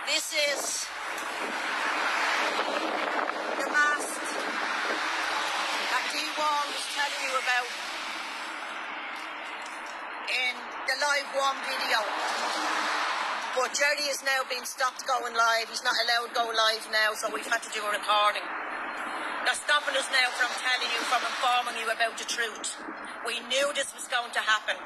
This is the mast that D1 was telling you about in the live one video. But Jerry has now been stopped going live. He's not allowed to go live now, so we've had to do a recording. They're stopping us now from telling you, from informing you about the truth. We knew this was going to happen.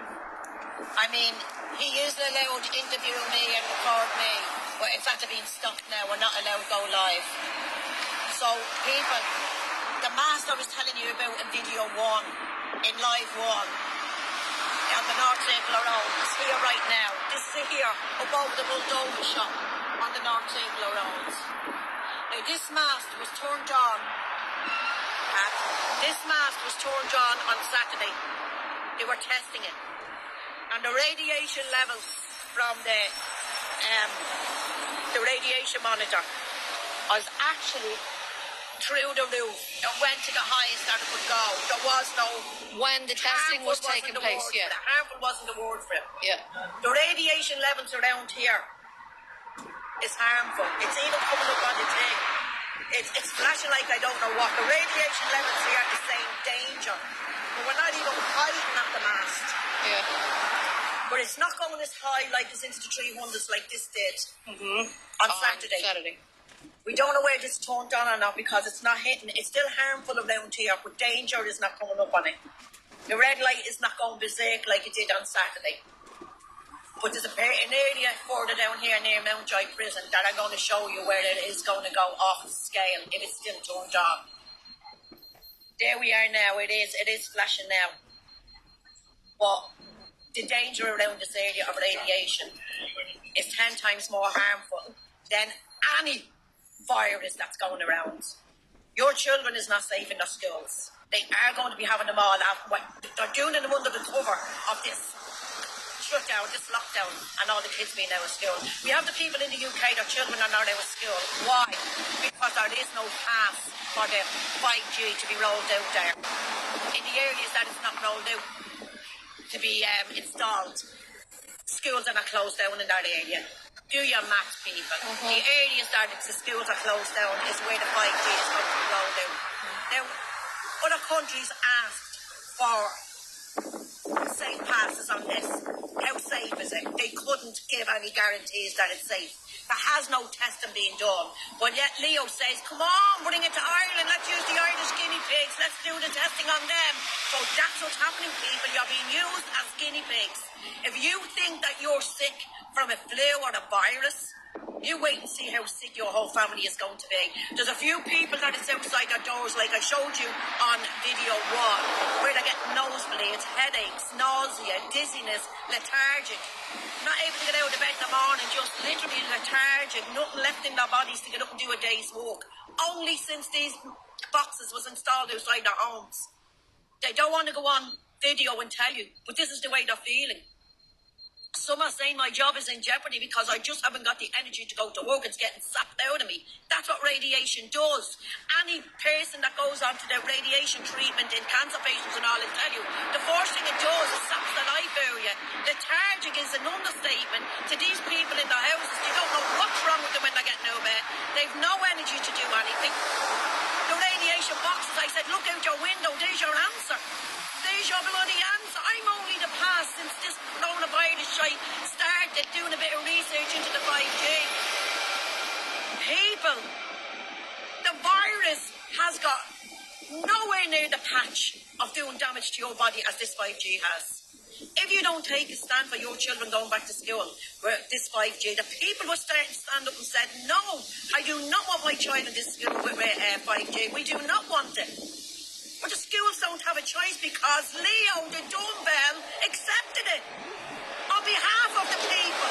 I mean, he is allowed to interview me and record me, but it's had to be stopped now. We're not allowed to go live. So, people, the mast I was telling you about in video one, in live one, on the North Circular Road, is here right now. This is here, above the bulldozer shop on the North Circular Road. Now, this mast was turned on. On Saturday. They were testing it. And the radiation levels from the radiation monitor was actually through the roof. It went to the highest that it could go. There was no... When the testing was taking place, yeah. The harmful wasn't the word for it. Yeah. The radiation levels around here is harmful. It's even coming up on the thing. It's flashing like I don't know what. The radiation levels here is saying danger. But we're not even hiding at the mast. Yeah. But it's not going as high like it's into the 300s like this did on Saturday. We don't know where this turned on or not because it's not hitting. It's still harmful around here, but danger is not coming up on it. The red light is not going berserk like it did on Saturday. But there's an area further down here near Mountjoy Prison that I'm going to show you where it is going to go off scale if it's still turned on. There we are now. It is flashing now. But the danger around this area of radiation is 10 times more harmful than any virus that's going around. Your children is not safe in their schools. They are going to be having them all out. They're doing them under the cover of this shutdown, this lockdown, and all the kids being out of school. We have the people in the UK, their children are not out of school. Why? Because there is no pass for the 5G to be rolled out there. In the areas that it's not rolled out to be installed, schools are not closed down in that area. Do your maths, people. The areas that the schools are closed down is where the 5G is going to be rolled out. Now, other countries asked for safe passes on this. How safe is it? They couldn't give any guarantees that it's safe. There has no testing being done. But yet Leo says, come on, bring it to Ireland. Let's use the Irish guinea pigs. Let's do the testing on them. So that's what's happening, people. You're being used as guinea pigs. If you think that you're sick from a flu or a virus, you wait and see how sick your whole family is going to be. There's a few people that is outside their doors, like I showed you on video one, where they get nosebleeds, headaches, nausea, dizziness, lethargic, not able to get out of bed in the morning, just literally lethargic, nothing left in their bodies to get up and do a day's walk. Only since these boxes was installed outside their homes. They don't want to go on video and tell you, but this is the way they're feeling. Some are saying my job is in jeopardy because I just haven't got the energy to go to work. It's getting sapped out of me. That's what radiation does. Any person that goes on to the radiation treatment in cancer patients and all, I'll tell you, the first thing it does is saps the life out of you. Lethargic is an understatement to these people in their houses. They don't know what's wrong with them when they're getting out of bed. They've no energy to do anything. The radiation boxes, I said, look out your window. There's your answer. There's your bloody answer. I'm only the past since this coronavirus shite started doing a bit of research into the 5G. People, the virus has got nowhere near the patch of doing damage to your body as this 5G has. If you don't take a stand for your children going back to school with this 5G, the people will start to stand up and said, no, I do not want my child in this school with 5G. We do not want it. But the schools don't have a choice because Leo, the dumbbell, accepted it on behalf of the people.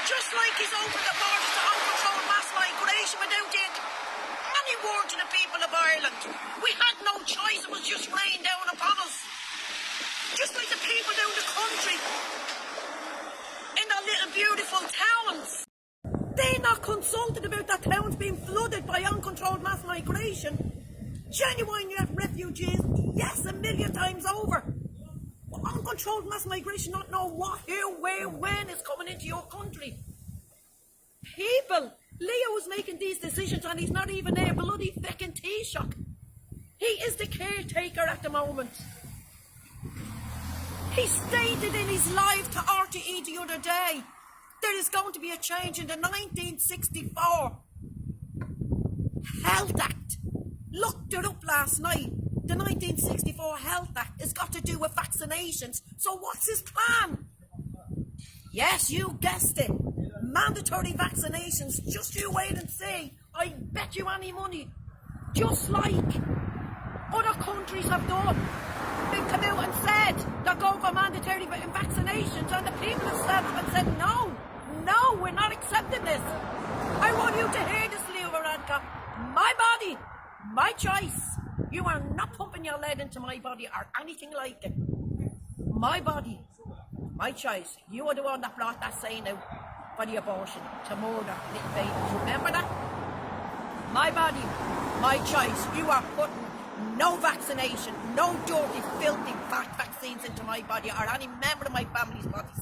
Just like he's opened the borders to uncontrolled mass migration without any word to the people of Ireland. We had no choice, it was just rained down upon us. Just like the people down the country, in their little beautiful towns. They're not consulted about their towns being flooded by uncontrolled mass migration. Genuine refugees, yes, 1,000,000 times over. But uncontrolled mass migration, not know what, who, where, when is coming into your country. people. Leo is making these decisions and he's not even a bloody fucking Taoiseach. He is the caretaker at the moment. He stated in his live to RTE the other day there is going to be a change in the 1964 Health Act. Looked it up last night. The 1964 Health Act has got to do with vaccinations. So what's his plan? Yes, you guessed it. Mandatory vaccinations. Just you wait and see. I bet you any money. Just like other countries have done. They've come out and said they're going for mandatory vaccinations, and the people have stood up and said, no, we're not accepting this. I want you to hear this, Leo Varadkar. My body, my choice. You are not pumping your lead into my body or anything like it. My body, my choice. You are the one that brought that saying out for the abortion, to murder little babies. Remember that? My body, my choice. You are putting no vaccination, no dirty, filthy vaccines into my body or any member of my family's bodies.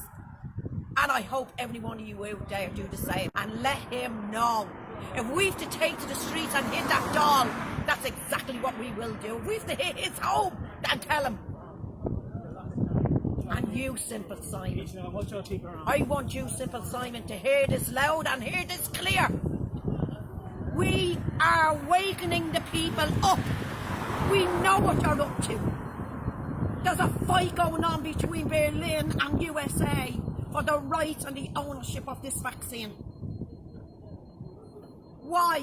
And I hope every one of you out there do the same. And let him know. If we have to take to the streets and hit that doll, that's exactly what we will do. If we have to hit his home and tell him. And you, Simple Simon. I want you, Simple Simon, to hear this loud and hear this clear. We are wakening the people up. We know what you're up to. There's a fight going on between Berlin and USA for the rights and the ownership of this vaccine. Why?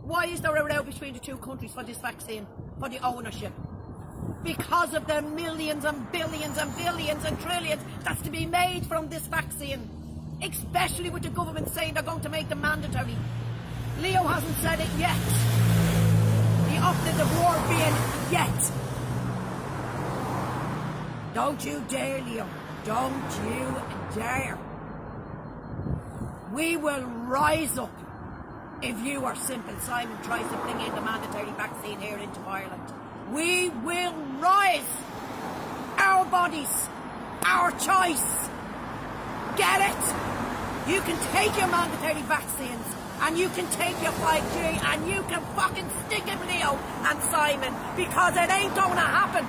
Why is there a row between the two countries for this vaccine, for the ownership? Because of the millions and billions and billions and trillions that's to be made from this vaccine. Especially with the government saying they're going to make them mandatory. Leo hasn't said it yet. The operative word being yet. Don't you dare, Leo. Don't you dare. We will rise up if you or Simple Simon tries to bring in the mandatory vaccine here into Ireland. We will rise. Our bodies, our choice. Get it? You can take your mandatory vaccines and you can take your 5G and you can fucking stick him, Leo and Simon, because it ain't gonna happen.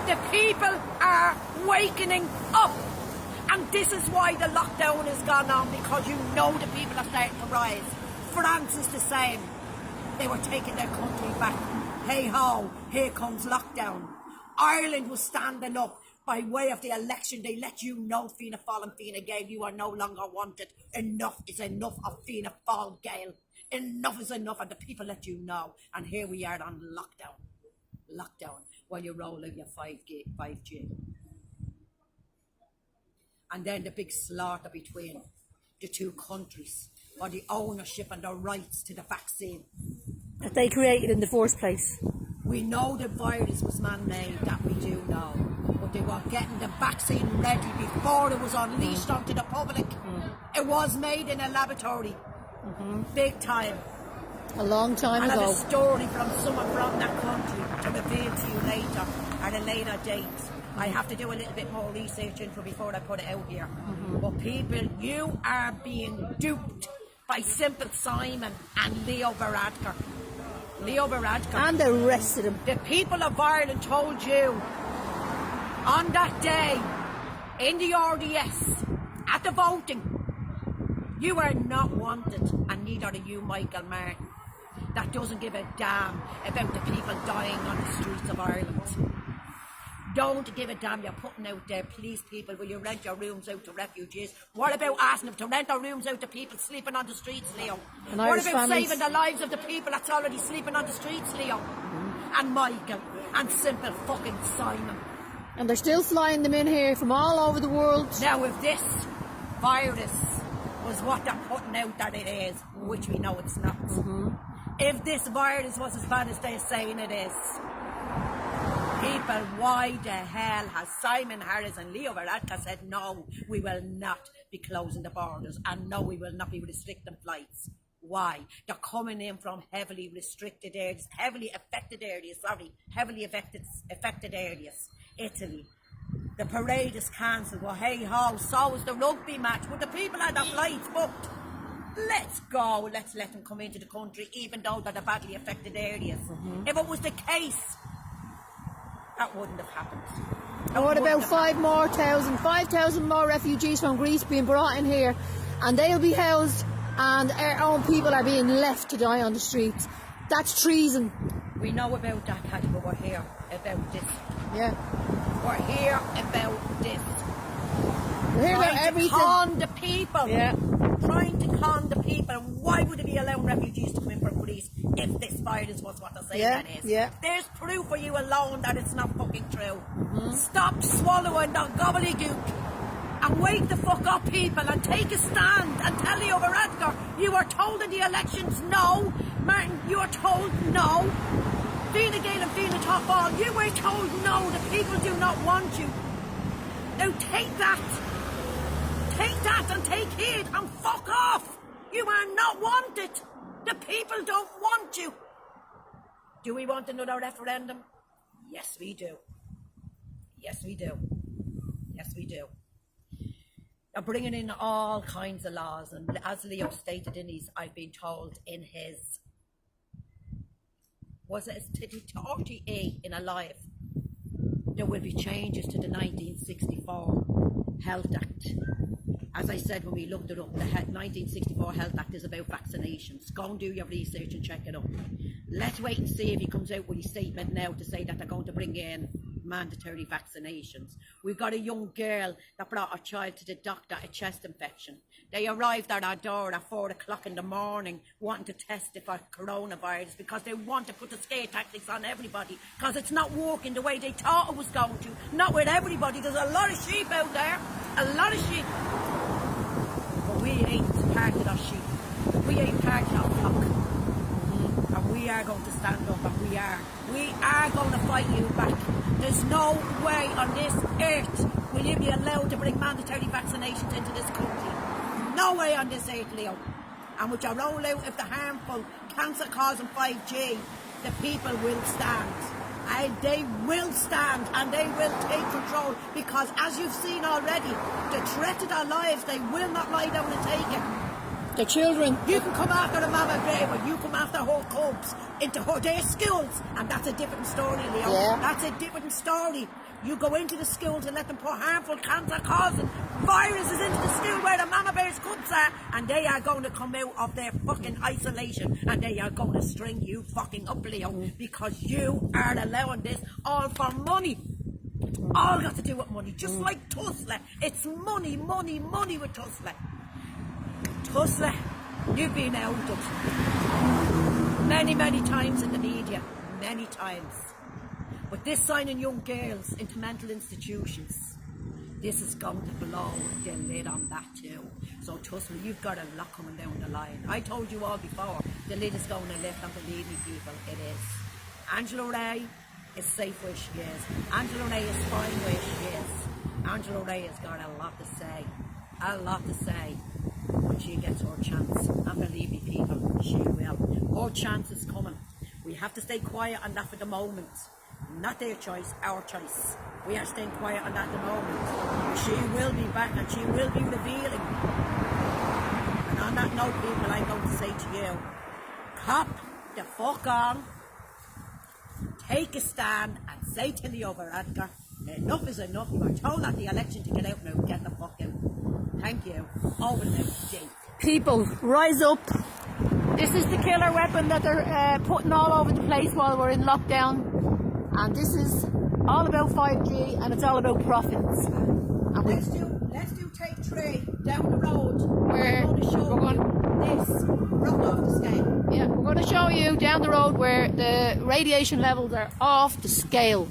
The people are wakening up. And this is why the lockdown has gone on, because you know the people are starting to rise. France is the same. They were taking their country back. Hey ho, here comes lockdown. Ireland was standing up by way of the election. They let you know, Fianna Fáil and Fianna Gael, you are no longer wanted. Enough is enough of Fianna Fáil Gael. Enough is enough, and the people let you know. And here we are on lockdown. Lockdown, while you roll out your 5G. And then the big slaughter between the two countries for the ownership and the rights to the vaccine that they created in the first place. We know the virus was man-made, that we do know, but they were getting the vaccine ready before it was unleashed onto the public. It was made in a laboratory, big time. A long time ago. And I have a story from someone from that country to reveal to you later at a later date. I have to do a little bit more research into before I put it out here. But people, you are being duped by Simple Simon and Leo Varadkar. Leo Varadkar. And the rest of them. The people of Ireland told you on that day in the RDS at the voting, you are not wanted, and neither are you, Michael Martin. That doesn't give a damn about the people dying on the streets of Ireland. Don't give a damn. You're putting out there, please people, will you rent your rooms out to refugees? What about asking them to rent their rooms out to people sleeping on the streets, Leo? And what Irish about families? saving the lives of the people that's already sleeping on the streets, Leo? And Michael, and Simple fucking Simon. And they're still flying them in here from all over the world. Now, if this virus was what they're putting out that it is, which we know it's not, if this virus was as bad as they're saying it is, people, why the hell has Simon Harris and Leo Varadkar said, no, we will not be closing the borders, and no, we will not be restricting flights? Why? They're coming in from heavily affected areas. Italy. The parade is cancelled. Well, hey ho, so is the rugby match. But the people had their flights booked. Let's go. Let's let them come into the country, even though they're the badly affected areas. If it was the case, that wouldn't have happened. And what about 5,000 more refugees from Greece being brought in here, and they'll be housed, and our own people are being left to die on the streets? That's treason. We know about that, Hattie, but we're here about this. Yeah. We're here about this. We're here about everything. To con the people. Yeah. Trying to con the people. And why would it be allowing refugees to come in from Greece if this virus was what they're saying that is? Yeah. There's proof for you alone that it's not fucking true. Stop swallowing the gobbledygook and wake the fuck up, people, and take a stand and tell Leo Varadkar you were told in the elections no. Martin, you were told no. Fianna Gael and Fianna Topall, you were told no. The people do not want you. Now take that. Take that and take it and fuck off. You are not wanted. The people don't want you. Do we want another referendum? Yes, we do. Yes, we do. Yes, we do. They're bringing in all kinds of laws, and as Leo stated in his, I've been told in his, was it his 38 in Alive, there will be changes to the 1964 Health Act. As I said when we looked it up, the 1964 Health Act is about vaccinations. Go and do your research and check it up. Let's wait and see if he comes out with his statement now to say that they're going to bring in mandatory vaccinations. We've got a young girl that brought her child to the doctor a chest infection. They arrived at our door at 4 o'clock in the morning wanting to test it for coronavirus because they want to put the scare tactics on everybody because it's not working the way they thought it was going to. Not with everybody. There's a lot of sheep out there. A lot of sheep. But we ain't part of that sheep. We ain't part of that flock. And we are going to stand up, and we are going to fight you back. There's no way on this earth will you be allowed to bring mandatory vaccinations into this country. No way on this earth, Leo. And with your rollout of the harmful cancer-causing 5G, the people will stand. And they will stand, and they will take control, because as you've seen already, the threat to their lives, they will not lie down and take it. The children. You can come after a mama bear, but you come after her cubs into their schools, and that's a different story, Leo. Yeah. That's a different story. You go into the schools and let them put harmful cancer-causing viruses into the school where the mama bear's cubs are, and they are going to come out of their fucking isolation, and they are going to string you fucking up, Leo, because you are allowing this all for money. All got to do with money, just like Tussler. It's money, money, money with Tussler. Tussler, you've been outed many, many times in the media, many times. But this signing young girls into mental institutions, this is going to blow the lid on that too. So Tussler, you've got a lot coming down the line. I told you all before, the lid is going to lift, and believe me, people, it is. Angela Ray is safe where she is. Angela Ray is fine where she is. Angela Ray has got a lot to say. A lot to say. When she gets her chance, and believe me, people, she will. Her chance is coming. We have to stay quiet on that for the moment. Not their choice, our choice. We are staying quiet on that at the moment. She will be back, and she will be revealing. And on that note, people, I'm going to say to you, cop the fuck on, take a stand, and say to Leo Varadkar, enough is enough. You were told at the election to get out now. Get the fuck out. Thank you. Over the next day. People, rise up. This is the killer weapon that they're putting all over the place while we're in lockdown. And this is all about 5G, and it's all about profits. And Let's do take 3 down the road. Where I'm going to show you this rock off the scale. Yeah, we're going to show you down the road where the radiation levels are off the scale.